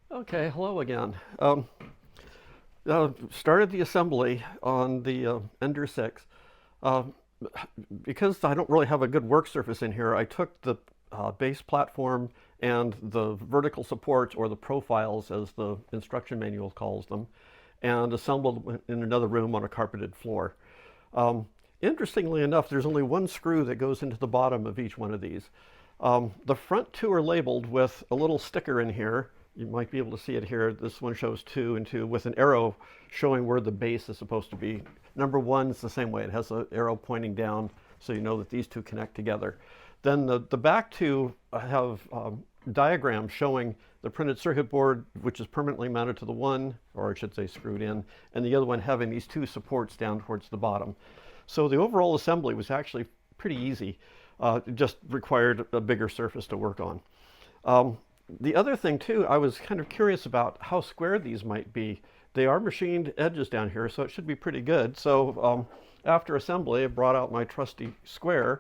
Okay, hello again. Started the assembly on the Ender 6. Uh, because I don't really have a good work surface in here, I took the base platform and the vertical supports, or the profiles as the instruction manual calls them, and assembled them in another room on a carpeted floor. Um, Interestingly enough, there's only one screw that goes into the bottom of each one of these. The front two are labeled with a little sticker in here. You might be able to see it here. This one shows 2 and 2 with an arrow showing where the base is supposed to be. Number 1 is the same way. It has an arrow pointing down, so you know that these two connect together. Then the back two have diagrams showing the printed circuit board, which is permanently mounted to the one, or I should say screwed in, and the other one having these two supports down towards the bottom. So the overall assembly was actually pretty easy. It just required a bigger surface to work on. Um, the other thing too, I was kind of curious about how square these might be. They are machined edges down here, so it should be pretty good. So after assembly, I brought out my trusty square,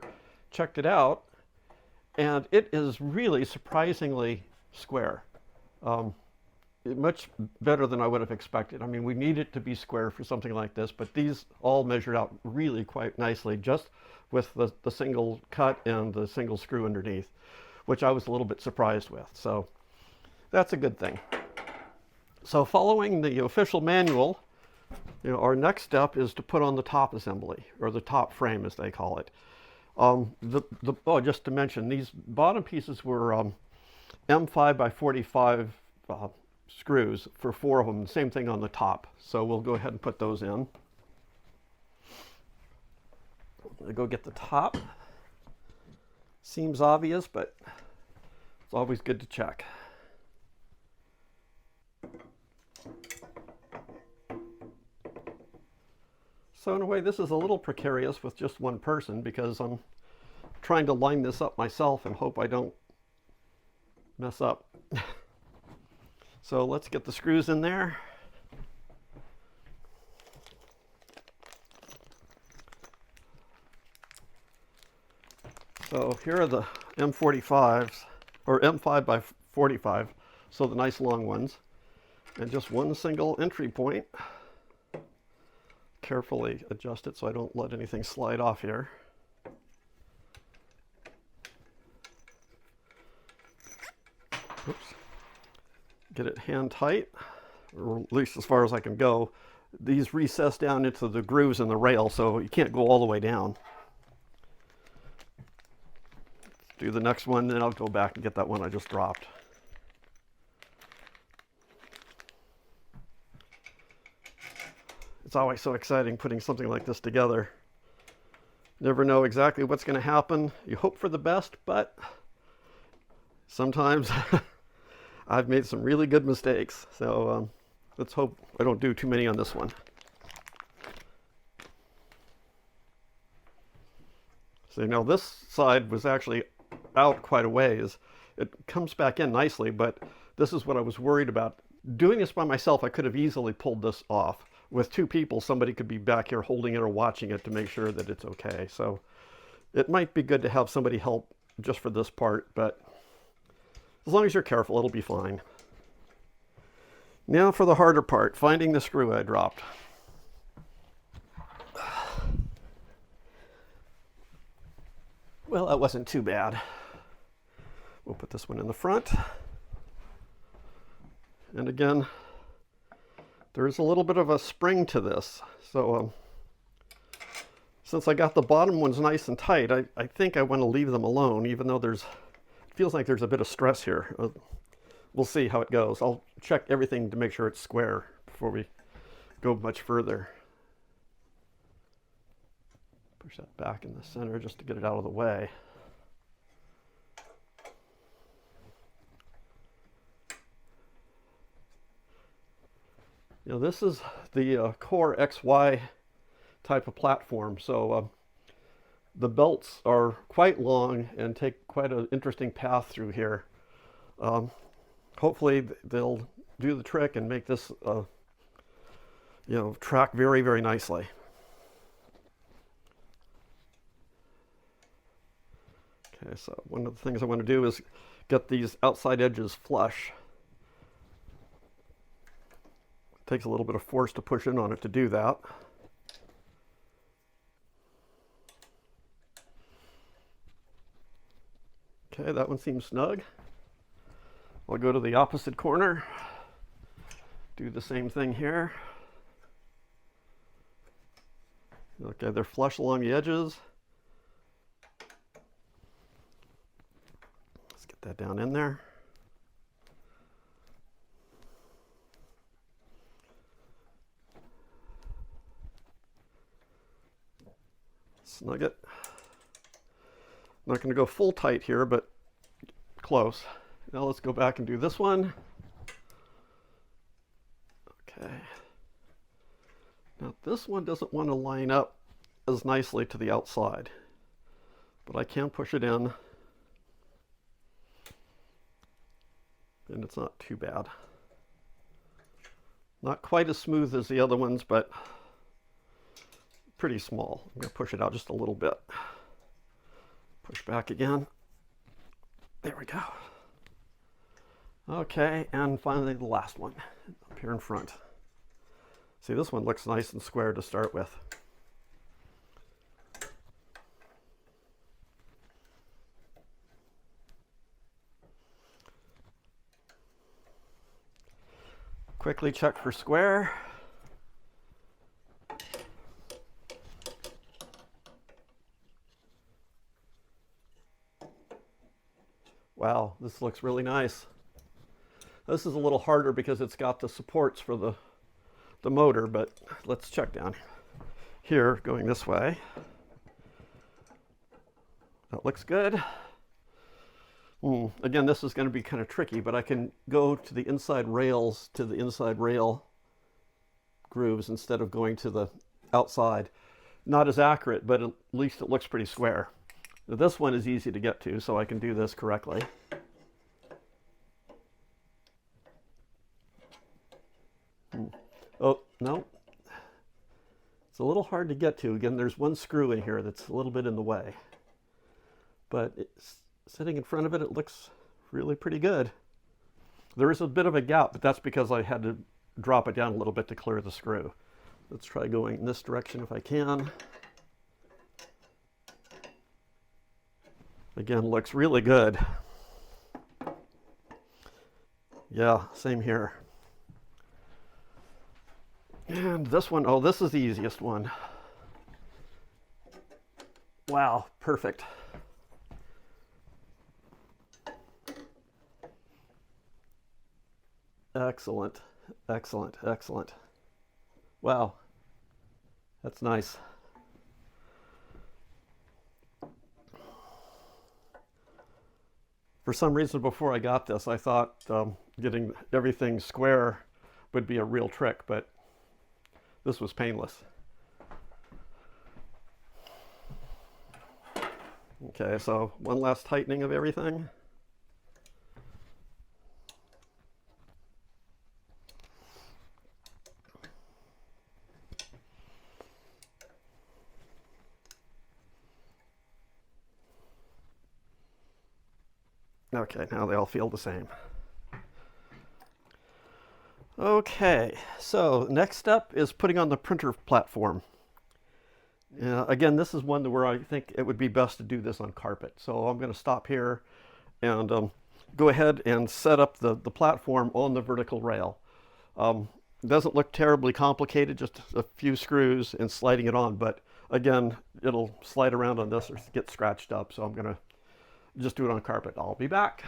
checked it out, and it is really surprisingly square. Um, Much better than I would have expected. I mean, we need it to be square for something like this, but these all measured out really quite nicely just with the single cut and the single screw underneath, which I was a little bit surprised with. So that's a good thing. So following the official manual, our next step is to put on the top assembly, or the top frame as they call it. Just to mention, these bottom pieces were M5 by 45 screws for 4 of them. Same thing on the top. So we'll go ahead and put those in. I'll go get the top. Seems obvious, but it's always good to check. So in a way, this is a little precarious with just one person because I'm trying to line this up myself and hope I don't mess up. So let's get the screws in there. So here are the M45s, or M5 by 45, so the nice long ones, and just one single entry point. Carefully adjust it so I don't let anything slide off here. Oops. Get it hand tight, or at least as far as I can go. These recess down into the grooves in the rail, so you can't go all the way down. Let's do the next one, then I'll go back and get that one I just dropped. It's always so exciting putting something like this together. Never know exactly what's going to happen. You hope for the best, but sometimes I've made some really good mistakes. So let's hope I don't do too many on this one. So now this side was actually out quite a ways. It comes back in nicely, but this is what I was worried about. Doing this by myself, I could have easily pulled this off. With 2 people, somebody could be back here holding it or watching it to make sure that it's okay. So it might be good to have somebody help just for this part, but as long as you're careful, it'll be fine. Now for the harder part, finding the screw I dropped. Well, that wasn't too bad. We'll put this one in the front. And again, there's a little bit of a spring to this. So since I got the bottom ones nice and tight, I think I want to leave them alone, even though it feels like there's a bit of stress here. We'll see how it goes. I'll check everything to make sure it's square before we go much further. Push that back in the center just to get it out of the way. This is the Core XY type of platform, so the belts are quite long and take quite an interesting path through here. Hopefully they'll do the trick and make this track very, very nicely. Okay, so one of the things I want to do is get these outside edges flush. Takes a little bit of force to push in on it to do that. Okay, that one seems snug. I'll go to the opposite corner. Do the same thing here. Okay, they're flush along the edges. Let's get that down in there. Snug it. I'm not going to go full tight here, but close. Now let's go back and do this one. Okay. Now this one doesn't want to line up as nicely to the outside, but I can push it in, and it's not too bad. Not quite as smooth as the other ones, but pretty small. I'm going to push it out just a little bit. Push back again. There we go. Okay, and finally the last one up here in front. See, this one looks nice and square to start with. Quickly check for square. Wow, this looks really nice. This is a little harder because it's got the supports for the motor, but let's check down here going this way. That looks good. Again, this is going to be kind of tricky, but I can go to the inside rails, to the inside rail grooves instead of going to the outside. Not as accurate, but at least it looks pretty square. Now, this one is easy to get to, so I can do this correctly. Oh, no. It's a little hard to get to. Again, there's one screw in here that's a little bit in the way. But sitting in front of it, it looks really pretty good. There is a bit of a gap, but that's because I had to drop it down a little bit to clear the screw. Let's try going in this direction if I can. Again, looks really good. Yeah, same here. And this one, oh, this is the easiest one. Wow, perfect. Excellent, excellent, excellent. Wow, that's nice. For some reason before I got this, I thought getting everything square would be a real trick, but this was painless. Okay, so one last tightening of everything. Okay, now they all feel the same. Okay, so next step is putting on the printer platform. Again, this is one where I think it would be best to do this on carpet. So I'm going to stop here and go ahead and set up the platform on the vertical rail. It doesn't look terribly complicated, just a few screws and sliding it on, but again, it'll slide around on this or get scratched up, so I'm going to just do it on carpet. I'll be back.